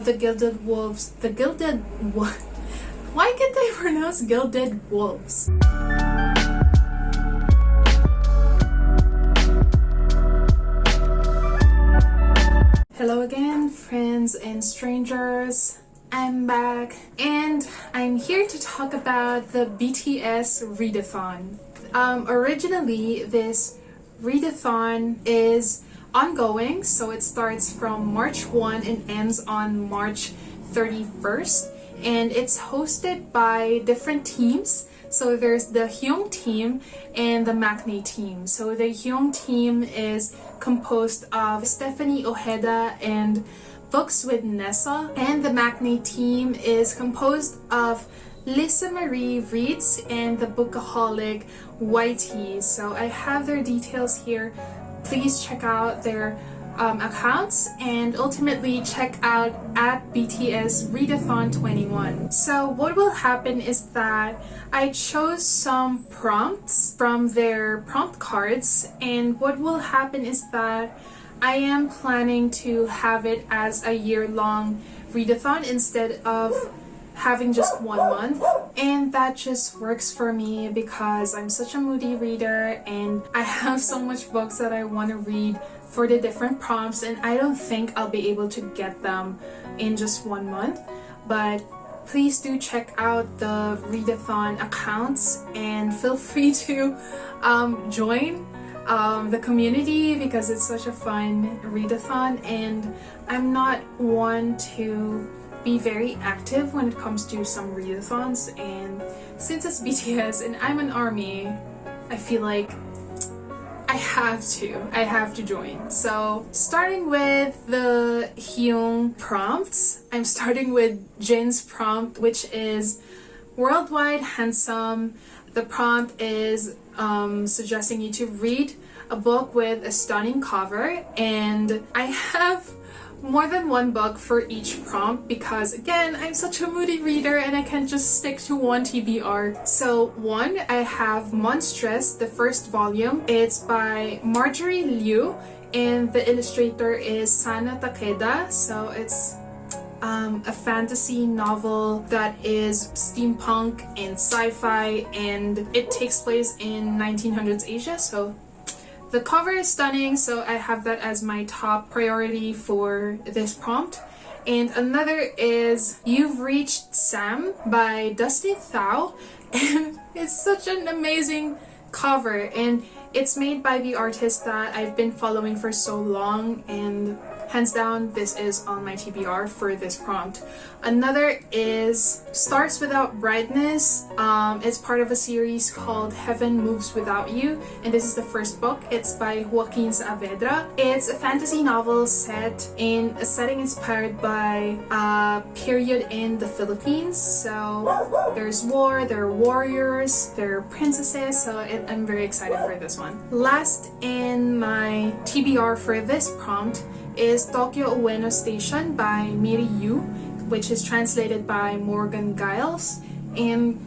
The Gilded Wolves. The Gilded what? Why can't they pronounce Gilded Wolves? Hello again, friends and strangers. I'm back and I'm here to talk about the BTS readathon. Originally, this readathon is ongoing, so it starts from March 1 and ends on March 31st, and it's hosted by different teams. So there's the Hyung team and the Maknae team. So the Hyung team is composed of Stephanie Ojeda and Books with Nessa, and the Maknae team is composed of Lisa Marie Reads and the bookaholic YT. So I have their details here. Please check out their accounts and ultimately check out at BTS readathon 21. So what will happen is that I chose some prompts from their prompt cards, and what will happen is that I am planning to have it as a year-long readathon instead of having just 1 month, and that just works for me because I'm such a moody reader and I have so much books that I want to read for the different prompts, and I don't think I'll be able to get them in just 1 month. But please do check out the readathon accounts and feel free to join the community because it's such a fun readathon, and I'm not one to be very active when it comes to some readathons, and since it's BTS and I'm an ARMY, I feel like I have to join. So starting with the Hyung prompts, I'm starting with Jin's prompt, which is worldwide handsome. The prompt is suggesting you to read a book with a stunning cover, and I have more than one book for each prompt because again, I'm such a moody reader and I can't just stick to one TBR. So one, I have Monstrous, the first volume. It's by Marjorie Liu and the illustrator is Sana Takeda. So it's a fantasy novel that is steampunk and sci-fi, and it takes place in 1900s Asia. So the cover is stunning, so I have that as my top priority for this prompt. And another is You've Reached Sam by Dusty Thao, and it's such an amazing cover, and it's made by the artist that I've been following for so long, and hands down this is on my TBR for this prompt. Another is Stars Without Brightness. It's part of a series called Heaven Moves Without You, and this is the first book. It's by Joaquin Saavedra. It's a fantasy novel set in a setting inspired by a period in the Philippines. So there's war, there are warriors, there are princesses, so I'm very excited for this one. Last in my TBR for this prompt is Tokyo Ueno Station by Miri Yu, which is translated by Morgan Giles, and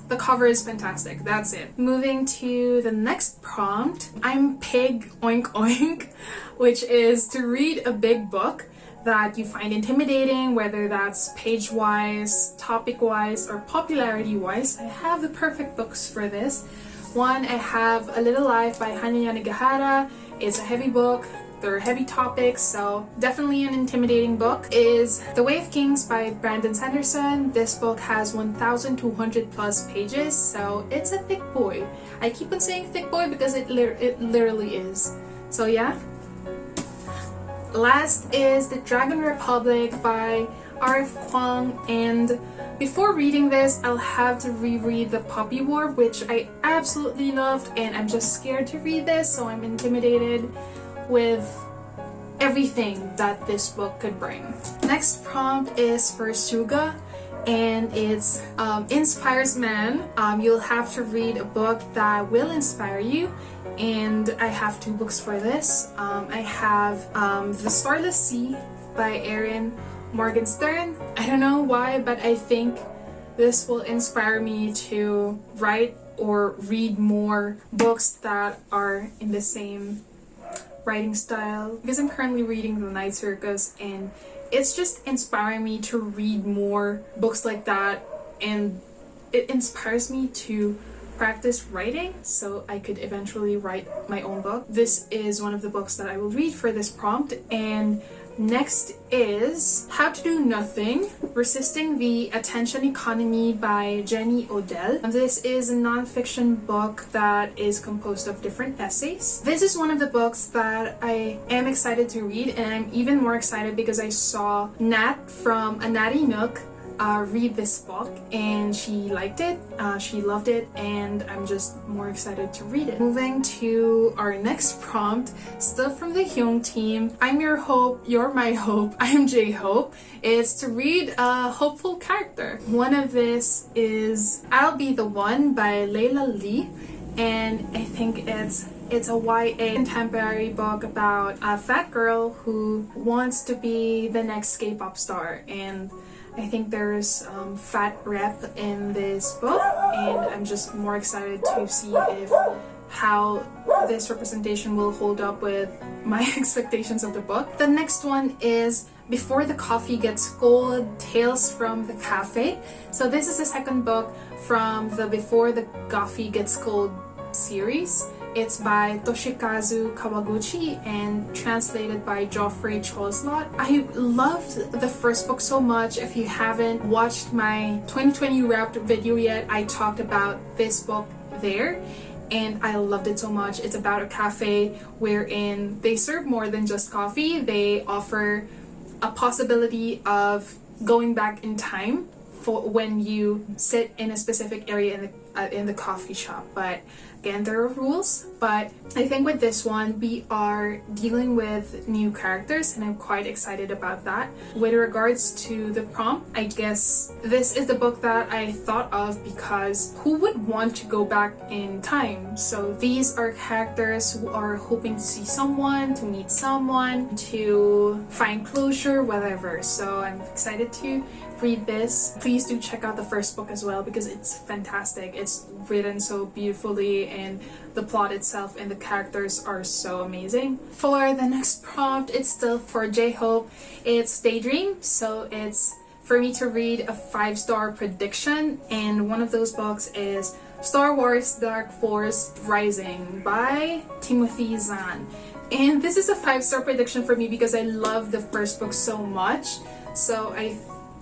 the cover is fantastic. That's it. Moving to the next prompt, I'm Pig Oink Oink, which is to read a big book that you find intimidating, whether that's page-wise, topic-wise, or popularity-wise. I have the perfect books for this. One, I have A Little Life by Hanya Yanagihara. It's a heavy book. There are heavy topics, so definitely an intimidating book. Is The Way of Kings by Brandon Sanderson. This book has 1,200 plus pages, so it's a thick boy. I keep on saying thick boy because it literally is. So yeah. Last is The Dragon Republic by R.F. Kuang, and before reading this, I'll have to reread The Puppy War, which I absolutely loved, and I'm just scared to read this, so I'm intimidated with everything that this book could bring. Next prompt is for Suga, and it's Inspires Man. You'll have to read a book that will inspire you, and I have 2 books for this. I have The Starless Sea by Erin Morgenstern. I don't know why, but I think this will inspire me to write or read more books that are in the same writing style, because I'm currently reading The Night Circus and it's just inspiring me to read more books like that, and it inspires me to practice writing so I could eventually write my own book. This is one of the books that I will read for this prompt. And next is How to Do Nothing, Resisting the Attention Economy by Jenny Odell. This is a non-fiction book that is composed of different essays. This is one of the books that I am excited to read, and I'm even more excited because I saw Nat from A Natty Nook read this book and she liked it, she loved it, and I'm just more excited to read it. Moving to our next prompt, still from the Hyung team. I'm your hope, you're my hope, I'm J-Hope. It's to read a hopeful character. One of this is I'll Be the One by Layla Lee, and I think it's a YA contemporary book about a fat girl who wants to be the next K-pop star, and I think there's fat rep in this book, and I'm just more excited to see how this representation will hold up with my expectations of the book. The next one is Before the Coffee Gets Cold, Tales from the Cafe. So this is the second book from the Before the Coffee Gets Cold series. It's by Toshikazu Kawaguchi and translated by Geoffrey Choslot. I loved the first book so much. If you haven't watched my 2020 wrapped video yet, I talked about this book there, and I loved it so much. It's about a cafe wherein they serve more than just coffee. They offer a possibility of going back in time for when you sit in a specific area in the coffee shop. But again, there are rules. But I think with this one, we are dealing with new characters, and I'm quite excited about that. With regards to the prompt, I guess this is the book that I thought of because who would want to go back in time? So these are characters who are hoping to see someone, to meet someone, to find closure, whatever. So I'm excited to read this. Please do check out the first book as well because it's fantastic. It's written so beautifully, and the plot itself and the characters are so amazing. For the next prompt, it's still for J-Hope. It's Daydream, so it's for me to read a 5-star prediction, and one of those books is Star Wars Dark Force Rising by Timothy Zahn. And this is a 5-star prediction for me because I love the first book so much. So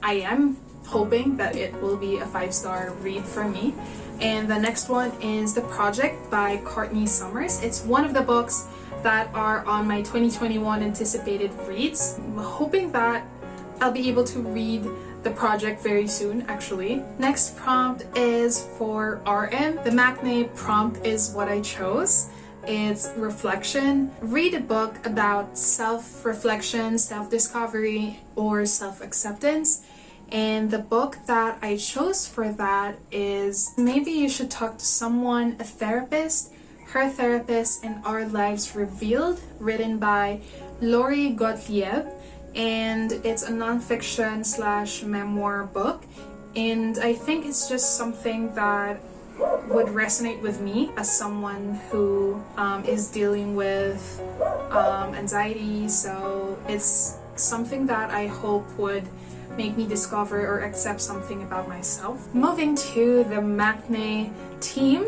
I am hoping that it will be a 5-star read for me. And the next one is The Project by Courtney Summers. It's one of the books that are on my 2021 anticipated reads. I'm hoping that I'll be able to read The Project very soon, actually. Next prompt is for RM. The Maknae Prompt is what I chose. It's reflection. Read a book about self-reflection, self-discovery, or self-acceptance. And the book that I chose for that is Maybe You Should Talk to Someone, a Therapist, Her Therapist, and Our Lives Revealed, written by Lori Gottlieb. And it's a nonfiction / memoir book. And I think it's just something that would resonate with me as someone who is dealing with anxiety. So it's something that I hope would make me discover or accept something about myself. Moving to the Maknae team,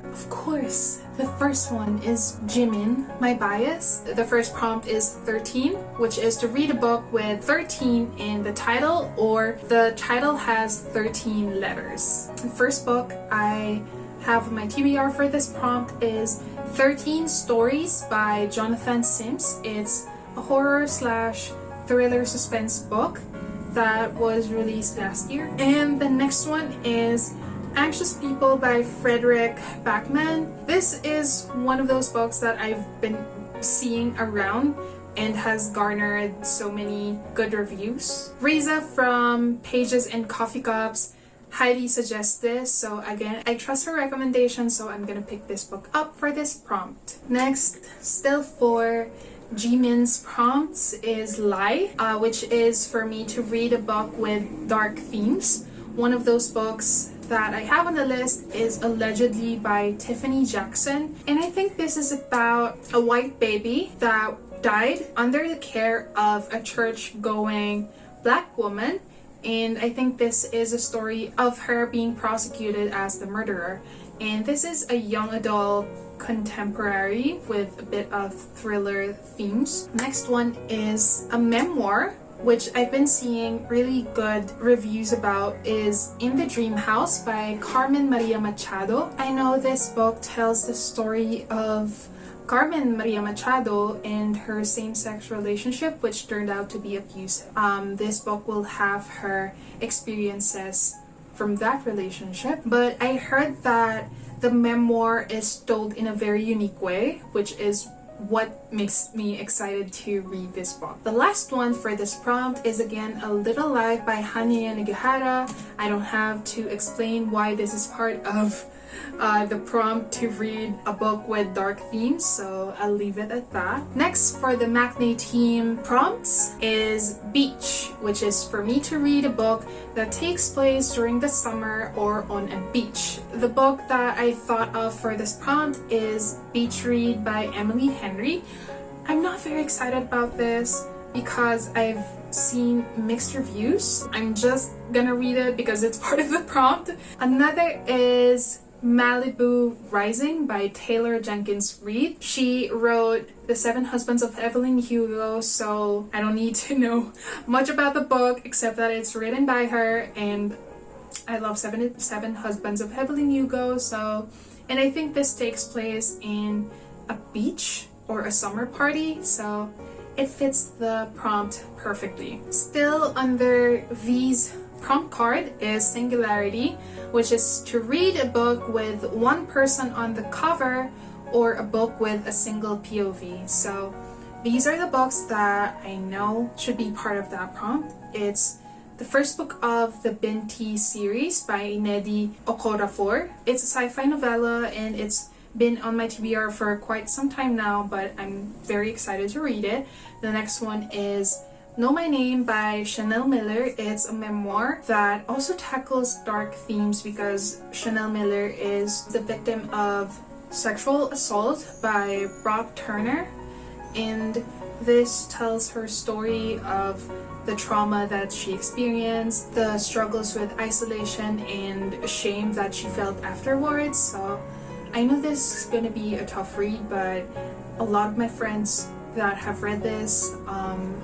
of course, the first one is Jimin, my bias. The first prompt is 13, which is to read a book with 13 in the title, or the title has 13 letters. The first book I have on my TBR for this prompt is 13 Stories by Jonathan Sims. It's a horror / thriller suspense book that was released last year. And the next one is Anxious People by Frederick Backman. This is one of those books that I've been seeing around and has garnered so many good reviews. Riza from Pages and Coffee Cups highly suggests this, so again, I trust her recommendation, so I'm gonna pick this book up for this prompt. Next, still for Jimin's prompts, is Lie, which is for me to read a book with dark themes. One of those books that I have on the list is Allegedly by Tiffany Jackson, and I think this is about a white baby that died under the care of a church-going black woman, and I think this is a story of her being prosecuted as the murderer. And this is a young adult contemporary with a bit of thriller themes. Next one is a memoir, which I've been seeing really good reviews about, is In the Dream House by Carmen Maria Machado. I know this book tells the story of Carmen Maria Machado and her same-sex relationship, which turned out to be abusive. This book will have her experiences from that relationship, but I heard that the memoir is told in a very unique way, which is what makes me excited to read this book. The last one for this prompt is again A Little Life by Hanya Nagihara. I don't have to explain why this is part of the prompt to read a book with dark themes, so I'll leave it at that. Next, for the Maknae team prompts is Beach, which is for me to read a book that takes place during the summer or on a beach. The book that I thought of for this prompt is Beach Read by Emily Henry. I'm not very excited about this because I've seen mixed reviews. I'm just gonna read it because it's part of the prompt. Another is Malibu Rising by Taylor Jenkins Reid. She wrote The Seven Husbands of Evelyn Hugo, so I don't need to know much about the book except that it's written by her, and I love Seven Husbands of Evelyn Hugo. So, and I think this takes place in a beach or a summer party, so it fits the prompt perfectly. Still under these prompt card is Singularity, which is to read a book with one person on the cover or a book with a single POV. So these are the books that I know should be part of that prompt. It's the first book of the Binti series by Nnedi Okorafor. It's a sci-fi novella and it's been on my TBR for quite some time now, but I'm very excited to read it. The next one is Know My Name by Chanel Miller. It's a memoir that also tackles dark themes because Chanel Miller is the victim of sexual assault by Brock Turner, and this tells her story of the trauma that she experienced, the struggles with isolation and shame that she felt afterwards. So I know this is gonna be a tough read, but a lot of my friends that have read this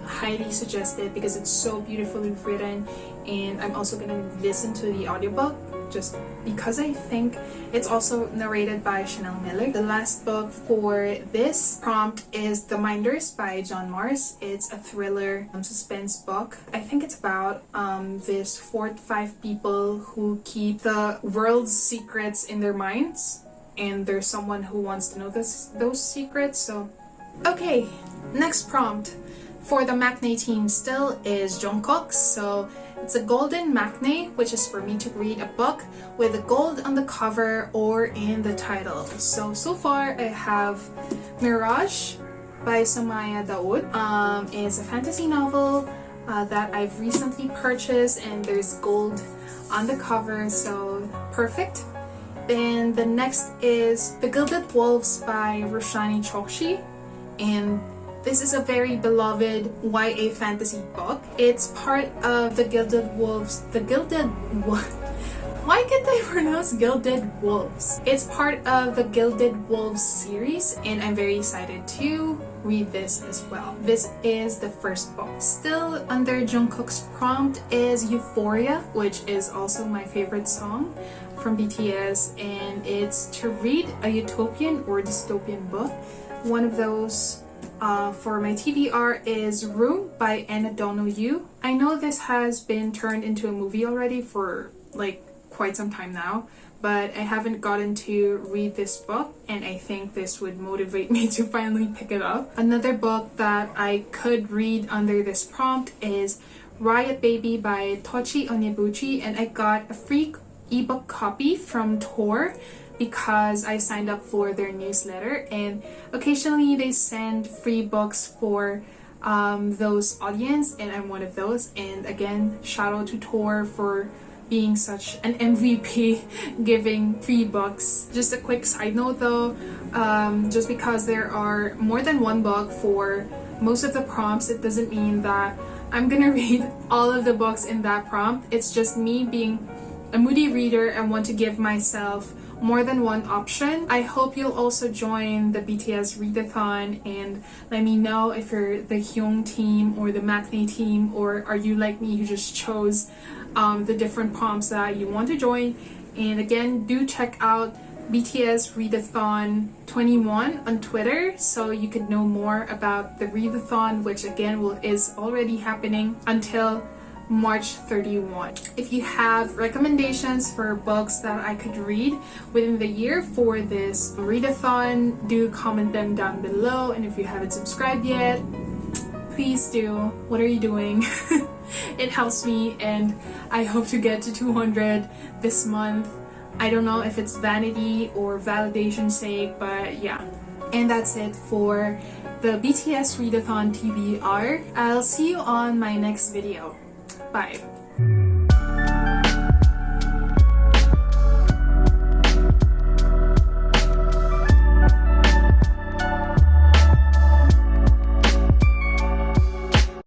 highly suggest it because it's so beautifully written, and I'm also gonna listen to the audiobook just because I think it's also narrated by Chanel Miller. The last book for this prompt is The Minders by John Mars. It's a thriller suspense book. I think it's about this 4 to 5 people who keep the world's secrets in their minds, and there's someone who wants to know those secrets. So okay, next prompt for the Maknae team still is Jungkook. So it's a golden Maknae, which is for me to read a book with a gold on the cover or in the title. So far I have Mirage by Samaya Daoud. It's a fantasy novel that I've recently purchased, and there's gold on the cover, so perfect. Then the next is The Gilded Wolves by Roshani Chokshi, and this is a very beloved YA fantasy book. It's part of the Gilded Wolves. Why can't I pronounce Gilded Wolves? It's part of the Gilded Wolves series, and I'm very excited to read this as well. This is the first book. Still under Jungkook's prompt is Euphoria, which is also my favorite song from BTS, and it's to read a utopian or dystopian book. One of those for my TBR is Room by Anna Donoghue. I know this has been turned into a movie already for like quite some time now, but I haven't gotten to read this book, and I think this would motivate me to finally pick it up. Another book that I could read under this prompt is Riot Baby by Tochi Onyebuchi, and I got a free ebook copy from Tor because I signed up for their newsletter, and occasionally they send free books for those audience, and I'm one of those. And again, shout out to Tor for being such an MVP giving free books. Just a quick side note though, just because there are more than one book for most of the prompts, it doesn't mean that I'm gonna read all of the books in that prompt. It's just me being a moody reader and want to give myself more than one option. I hope you'll also join the BTS readathon and let me know if you're the Hyung team or the Maknae team, or are you like me who just chose the different prompts that you want to join. And again, do check out BTS Readathon 21 on Twitter so you could know more about the readathon, which again is already happening until March 31. If you have recommendations for books that I could read within the year for this readathon, do comment them down below. And if you haven't subscribed yet, please do. What are you doing? It helps me, and I hope to get to 200 this month. I don't know if it's vanity or validation sake, but yeah. And that's it for the BTS Readathon TBR. I'll see you on my next video. Bye.